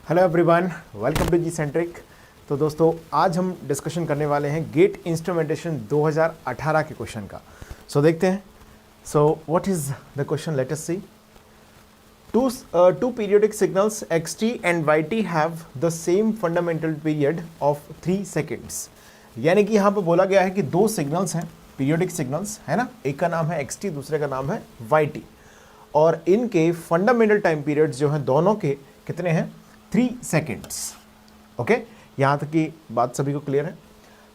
Hello everyone, welcome to G centric. तो दोस्तों आज हम डिस्कशन करने वाले हैं गेट इंस्ट्रूमेंटेशन 2018 के क्वेश्चन का। सो देखते हैं। So what is the question, let us see. Two periodic signals xt and yt have the same fundamental period of 3 seconds। यानी कि यहाँ पर बोला गया है कि दो सिग्नल्स हैं, पीरियोडिक सिग्नल्स है ना, एक का नाम है xt, दूसरे का नाम है yt, और इनके फंडामेंटल टाइम पीरियड्स जो हैं दोनों के कितने हैं, 3 सेकेंड्स। ओके, यहाँ तक की बात सभी को क्लियर है।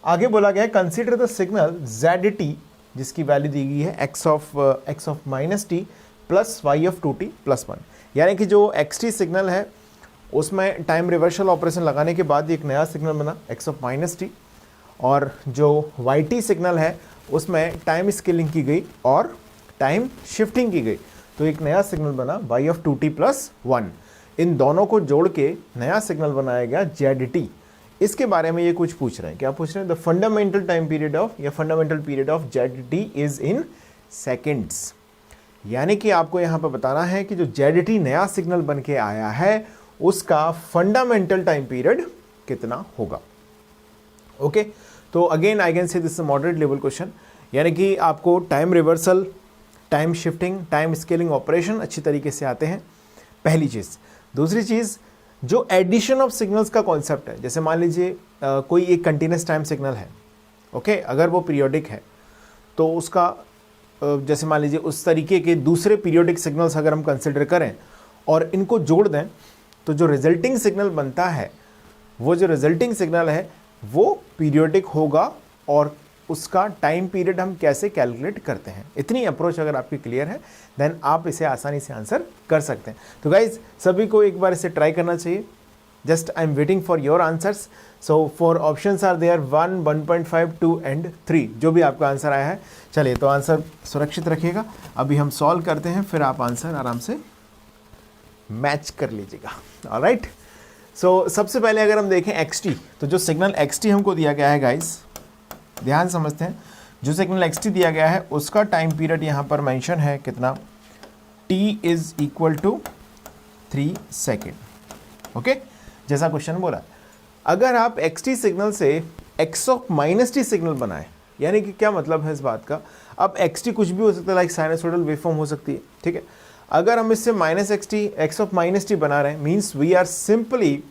आगे बोला गया है कंसीडर द सिग्नल ZT जिसकी वैल्यू दी गई है x of minus T plus y of 2t plus 1। यानी कि जो xt सिग्नल है उसमें टाइम रिवर्सल ऑपरेशन लगाने के बाद एक नया सिग्नल बना x ऑफ माइनस टी, और जो yt सिग्नल है उसमें टाइम स्केलिंग की गई और टाइम शिफ्टिंग की गई, तो एक नया सिग्नल बना y ऑफ 2t प्लस 1। इन दोनों को जोड़ के नया सिग्नल बनाया गया ZT। इसके बारे में ये कुछ पूछ रहे हैं, क्या पूछ रहे हैं, the fundamental time period of या fundamental period of ZT is in seconds. यानी कि आपको यहाँ पर बताना है कि जो ZT नया सिग्नल बन के आया है उसका फंडामेंटल टाइम पीरियड कितना होगा। ओके, तो again I can say this is moderate level question. यानी कि आपको time reversal, time shifting, time scaling operation अच्छी तरीके से आते हैं, पहली चीज़। दूसरी चीज़, जो एडिशन ऑफ सिग्नल्स का कॉन्सेप्ट है, जैसे मान लीजिए कोई एक कंटिन्यूस टाइम सिग्नल है, ओके, अगर वो पीरियोडिक है तो उसका जैसे मान लीजिए उस तरीके के दूसरे पीरियोडिक सिग्नल्स अगर हम कंसिडर करें और इनको जोड़ दें तो जो रिजल्टिंग सिग्नल बनता है, वो जो रिजल्टिंग सिग्नल है वो पीरियोडिक होगा, और उसका टाइम पीरियड हम कैसे कैलकुलेट करते हैं। इतनी अप्रोच अगर आपकी क्लियर है देन आप इसे आसानी से आंसर कर सकते हैं। तो गाइज सभी को एक बार इसे ट्राई करना चाहिए। Just I am waiting for your answers. So four options are there 1, 1.5, 2 and 3, जो भी आपका आंसर आया है। चलिए, तो आंसर सुरक्षित रखिएगा, अभी हम सॉल्व करते हैं, फिर आप आंसर आराम से मैच कर लीजिएगा। ऑलराइट, सो सबसे पहले अगर हम देखें xt, तो जो सिग्नल xt हमको दिया गया है गाइज, ध्यान समझते हैं, जो सिग्नल xt दिया गया है उसका टाइम पीरियड यहाँ पर मेंशन है कितना, t is equal to 3 second. Okay, जैसा क्वेश्चन बोला। अगर आप xt सिग्नल से x of minus T signal बनाए, यानी कि क्या मतलब है इस बात का, अब xt कुछ भी हो सकता है, लाइक साइनसोइडल वेवफॉर्म हो सकती है, ठीक है। अगर हम इससे minus x of minus T बना रहे हैं, means we are simply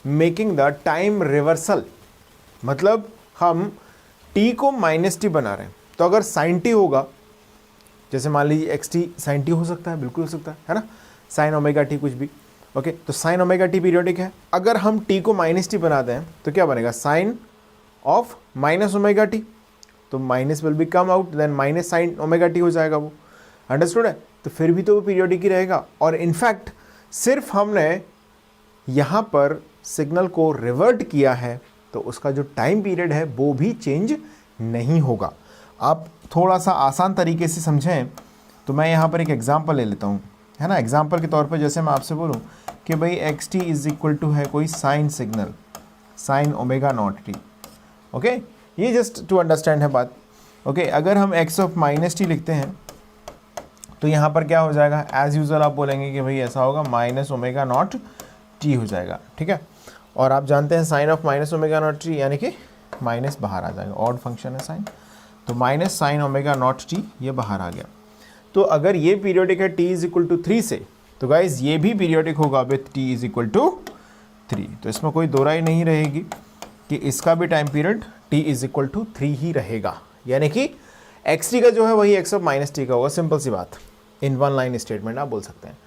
making the time reversal. मतलब हम t को माइनस टी बना रहे हैं, तो अगर साइन टी होगा, जैसे मान लीजिए xt साइन टी हो सकता है, बिल्कुल हो सकता है ना, साइन ओमेगा टी कुछ भी। ओके, तो साइन ओमेगा टी पीरियोडिक है। अगर हम t को माइनस टी बना दें तो क्या बनेगा, sine of minus omega t, तो minus will be come out, then minus sine omega t हो जाएगा वो। अंडरस्टूड है, तो फिर भी तो वो पीरियोडिक ही रहेगा। और इनफैक्ट सिर्फ हमने यहाँ पर सिग्नल को रिवर्ट किया है तो उसका जो टाइम पीरियड है वो भी चेंज नहीं होगा। आप थोड़ा सा आसान तरीके से समझें तो मैं यहाँ पर एक एग्जांपल ले लेता हूँ, है ना। एग्जांपल के तौर पर जैसे मैं आपसे बोलूँ कि भाई xt इज इक्वल टू है कोई sine signal, sign omega naught T. Okay, ये जस्ट टू अंडरस्टैंड है बात। ओके, अगर हम x ऑफ माइनस टी लिखते हैं तो यहाँ पर क्या हो जाएगा, एज यूजल आप बोलेंगे कि भाई ऐसा होगा, माइनस ओमेगा नॉट टी हो जाएगा, ठीक है। और आप जानते हैं sine of minus omega naught T यानी कि माइनस बाहर आ जाएगा, ऑड फंक्शन है साइन, तो minus sine omega naught T ये बाहर आ गया। तो अगर ये पीरियोडिक है t इज इक्वल टू 3 से, तो गाइज ये भी पीरियोडिक होगा with t is equal to 3। तो इसमें कोई दो राय नहीं रहेगी कि इसका भी time period t is equal to 3 ही रहेगा। यानी कि xt का जो है वही x ऑफ माइनस टी का होगा। सिंपल सी बात, इन वन लाइन स्टेटमेंट आप बोल सकते हैं।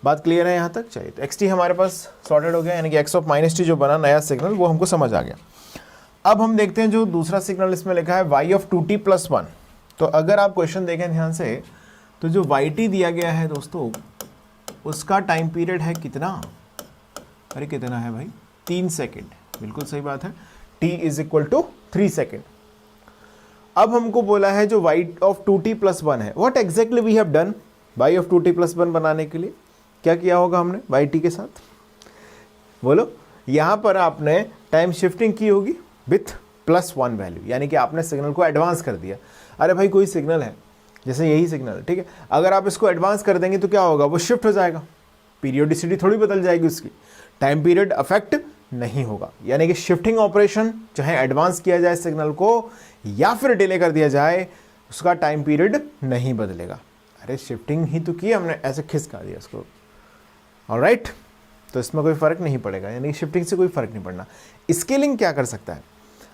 बात क्लियर है यहाँ तक? चलिए, तो xt हमारे पास सॉर्टेड हो गया, यानी कि x ऑफ माइनस टी जो बना नया सिग्नल वो हमको समझ आ गया। अब हम देखते हैं जो दूसरा सिग्नल इसमें लिखा है y ऑफ 2t प्लस 1। तो अगर आप क्वेश्चन देखें ध्यान से तो जो yt दिया गया है दोस्तों उसका टाइम पीरियड है कितना, अरे कितना है भाई, 3 सेकेंड। बिल्कुल सही बात है, t is equal to 3 second. अब हमको बोला है जो y ऑफ 2t प्लस 1 है, what exactly we have done, y of 2t plus 1 बनाने के लिए क्या किया होगा हमने yt के साथ, बोलो। यहाँ पर आपने टाइम शिफ्टिंग की होगी विथ प्लस 1 वैल्यू, यानी कि आपने सिग्नल को एडवांस कर दिया। अरे भाई कोई सिग्नल है, जैसे यही सिग्नल, ठीक है, अगर आप इसको एडवांस कर देंगे तो क्या होगा, वो शिफ्ट हो जाएगा, पीरियोडिसिटी थोड़ी बदल जाएगी उसकी, टाइम पीरियड अफेक्ट नहीं होगा। यानी कि शिफ्टिंग ऑपरेशन चाहे एडवांस किया जाए सिग्नल को या फिर डिले कर दिया जाए, उसका टाइम पीरियड नहीं बदलेगा। अरे शिफ्टिंग ही तो की हमने, ऐसे खिसका दिया उसको, ऑलराइट, तो इसमें कोई फर्क नहीं पड़ेगा, यानी कि शिफ्टिंग से कोई फर्क नहीं पड़ना। स्केलिंग क्या कर सकता है,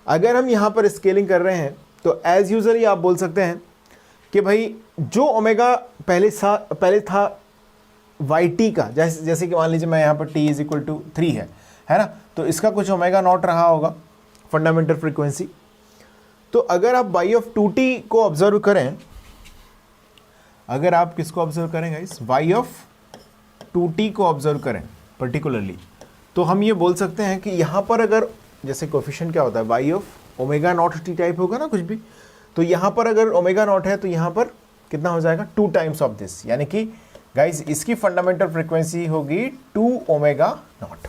अगर हम यहाँ पर स्केलिंग कर रहे हैं तो एज यूजली आप बोल सकते हैं कि भाई जो ओमेगा पहले था वाई टी का, जैसे कि मान लीजिए मैं यहाँ पर टी इज इक्वल टू 3 है ना, तो इसका कुछ ओमेगा नॉट रहा होगा फंडामेंटल फ्रीक्वेंसी। तो अगर आप वाई ऑफ 2t को ऑब्जर्व करें, अगर आप किसको ऑब्जर्व करें गाइस, वाई ऑफ 2t को ऑब्जर्व करें पर्टिकुलरली, तो हम ये बोल सकते हैं कि यहाँ पर अगर जैसे कोफिशिएंट क्या होता है, Y of omega naught T type होगा ना कुछ भी, तो यहाँ पर अगर ओमेगा नॉट है तो यहाँ पर कितना हो जाएगा, 2 टाइम्स ऑफ दिस, यानी कि गाइज इसकी फंडामेंटल फ्रीक्वेंसी होगी 2 omega naught.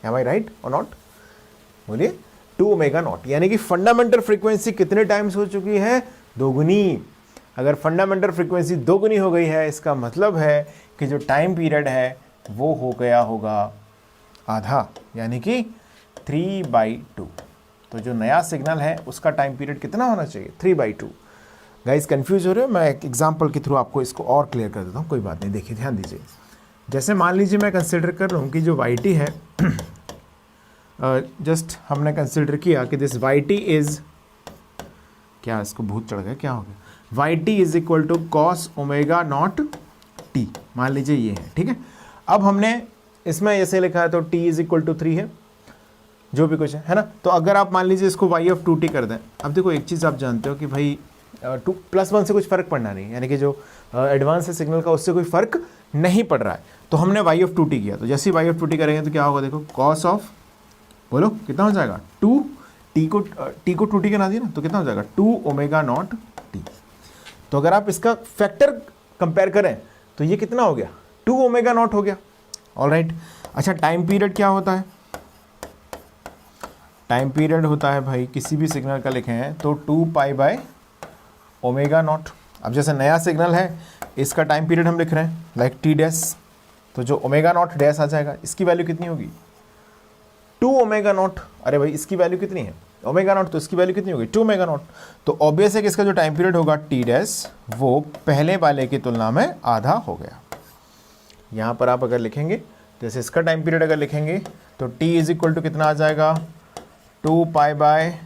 Am I right और नॉट, बोलिए 2 ओमेगा नॉट, यानी कि फंडामेंटल फ्रीक्वेंसी कितने टाइम्स हो चुकी है, दोगुनी। अगर फंडामेंटल फ्रीक्वेंसी दोगुनी हो गई है, इसका मतलब है कि जो टाइम पीरियड है वो हो गया होगा आधा, यानी कि 3/2। तो जो नया सिग्नल है उसका टाइम पीरियड कितना होना चाहिए, 3/2। गाइस कंफ्यूज हो रहे हो, मैं एक एग्जांपल के थ्रू आपको इसको और क्लियर कर देता हूँ, कोई बात नहीं। देखिए ध्यान दीजिए, जैसे मान लीजिए मैं कंसिडर कर रहा हूँ कि जो वाई टी है जस्ट हमने कंसिडर किया कि दिस वाई टी इज, क्या इसको भूत चढ़ गया, क्या हो गया, Y T is equal to cos omega naught T, मान लीजिए ये है, ठीक है। अब हमने इसमें ऐसे लिखा है तो t इज इक्वल टू 3 है, जो भी कुछ है ना। तो अगर आप मान लीजिए इसको y ऑफ 2t कर दें, अब देखो एक चीज़ आप जानते हो कि भाई 2+1 से कुछ फ़र्क पड़ना नहीं, यानी कि जो एडवांस है सिग्नल का उससे कोई फ़र्क नहीं पड़ रहा है। तो हमने y ऑफ 2t किया, तो जैसे ही y ऑफ 2t करेंगे तो क्या होगा, देखो कॉस ऑफ, बोलो कितना हो जाएगा, 2 t को 2t के ना दिया ना, तो कितना हो जाएगा 2 ओमेगा नॉट t। तो अगर आप इसका फैक्टर कंपेयर करें तो ये कितना हो गया, 2 ओमेगा नॉट हो गया, ऑलराइट। अच्छा टाइम पीरियड क्या होता है, टाइम पीरियड होता है भाई किसी भी सिग्नल का लिखे हैं तो 2 पाई बाय ओमेगा नॉट। अब जैसे नया सिग्नल है इसका टाइम पीरियड हम लिख रहे हैं लाइक टी डैश, तो जो ओमेगा नॉट डैश आ जाएगा, इसकी वैल्यू कितनी होगी 2 ओमेगा नॉट। अरे भाई इसकी वैल्यू कितनी है ओमेगा नॉट, तो इसकी वैल्यू कितनी होगी 2 ओमेगा नॉट। तो ऑब्वियस है कि इसका जो टाइम पीरियड होगा टी डैश वो पहले वाले की तुलना में आधा हो गया। यहाँ पर आप अगर लिखेंगे जैसे इसका टाइम पीरियड अगर लिखेंगे तो t इज इक्वल टू कितना आ जाएगा 2 पाई बाय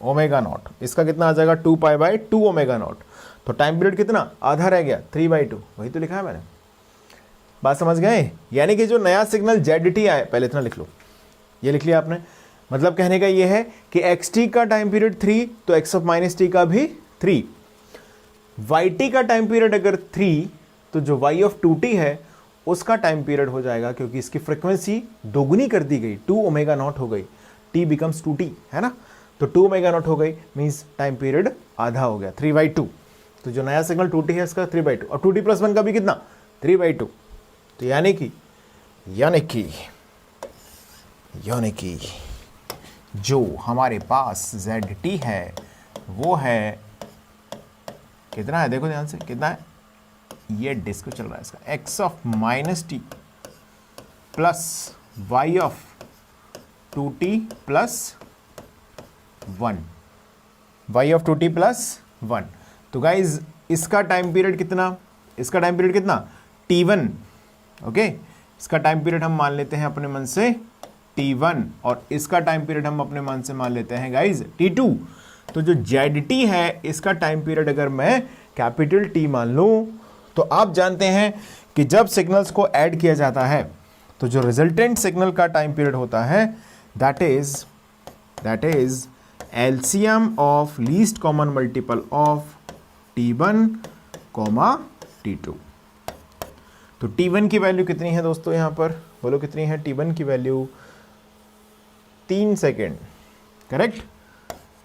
ओमेगा नॉट, इसका कितना आ जाएगा 2 पाई बाय 2 ओमेगा नॉट। तो टाइम पीरियड कितना आधा रह गया 3/2, वही तो लिखा है मैंने, बात समझ गए। यानी कि जो नया सिग्नल ZT आए, पहले इतना लिख लो, ये लिख लिया आपने, मतलब कहने का ये है कि xt का टाइम पीरियड 3 तो x ऑफ माइनस टी का भी 3, yt का टाइम पीरियड अगर 3 तो जो y ऑफ 2t है उसका टाइम पीरियड हो जाएगा, क्योंकि इसकी फ्रीक्वेंसी दोगुनी कर दी गई, 2 ओमेगा नॉट हो गई, t बिकम्स 2t है ना, तो 2 ओमेगा नॉट हो गई, मीन्स टाइम पीरियड आधा हो गया 3/2। तो जो नया सिग्नल 2t है इसका 3/2 और 2t + 1 का भी कितना 3/2। तो यानी कि जो हमारे पास ZT है वो है कितना है, देखो ध्यान से कितना है, ये डिस्को चल रहा है इसका x of minus T plus y of 2t plus 1, y of 2t plus 1। तो गाइज इसका टाइम पीरियड कितना, इसका टाइम पीरियड कितना t1, ओके, इसका टाइम पीरियड हम मान लेते हैं अपने मन से t1 और इसका टाइम पीरियड हम अपने मन से मान लेते हैं गाइज t2। तो जो ZT है इसका टाइम पीरियड अगर मैं कैपिटल T मान लूं तो आप जानते हैं कि जब सिग्नल्स को ऐड किया जाता है तो जो रिजल्टेंट सिग्नल का टाइम पीरियड होता है that is LCM of least common multiple of T1, T2। तो T1 की वैल्यू कितनी है दोस्तों, यहाँ पर बोलो कितनी है, T1 की वैल्यू 3 सेकेंड, करेक्ट।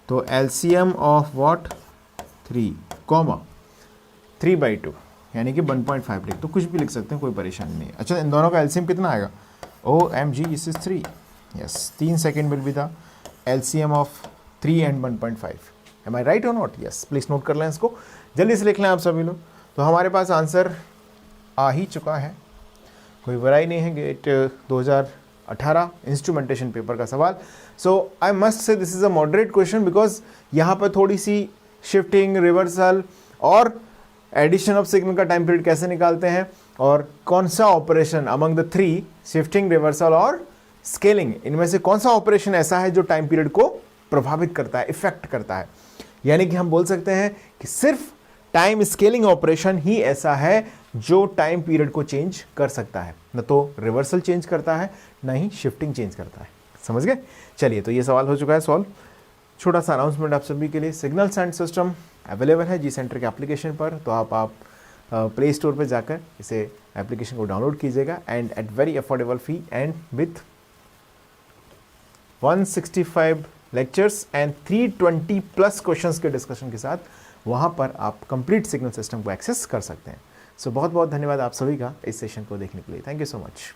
तो LCM ऑफ व्हाट 3, 3/2 यानी कि 1.5 लिख, तो कुछ भी लिख सकते हैं, कोई परेशानी नहीं। अच्छा इन दोनों का LCM कितना आएगा, OMG this is 3, yes 3 second will be the LCM of 3 and 1.5। Am I right और नॉट, यस प्लीज नोट कर लें इसको, जल्दी से लिख लें आप सभी लोग। तो हमारे पास आंसर आ ही चुका है, कोई बुराई नहीं है। गेट 18 इंस्ट्रूमेंटेशन पेपर का सवाल। So I must say this is a moderate question because यहाँ पर थोड़ी सी शिफ्टिंग, रिवर्सल और एडिशन ऑफ सिग्नल का टाइम पीरियड कैसे निकालते हैं और कौन सा operation among the 3 shifting, reversal और स्केलिंग, इनमें से कौन सा ऑपरेशन ऐसा है जो टाइम पीरियड को प्रभावित करता है, इफेक्ट करता है। यानी कि हम बोल सकते हैं कि सिर्फ टाइम स्केलिंग ऑपरेशन ही ऐसा है जो टाइम पीरियड को चेंज कर सकता है, न तो रिवर्सल चेंज करता है न ही शिफ्टिंग चेंज करता है। समझ गए? चलिए, तो ये सवाल हो चुका है सॉल्व। छोटा सा अनाउंसमेंट आप सभी के लिए, सिग्नल्स एंड सिस्टम अवेलेबल है जी सेंटर के एप्लीकेशन पर, तो आप प्ले स्टोर पर जाकर इसे एप्लीकेशन को डाउनलोड कीजिएगा and at very affordable fee and with 165 lectures and 320 plus questions के डिस्कशन के साथ वहाँ पर आप कंप्लीट सिग्नल सिस्टम को एक्सेस कर सकते हैं। सो बहुत बहुत धन्यवाद आप सभी का इस सेशन को देखने के लिए। Thank you so much.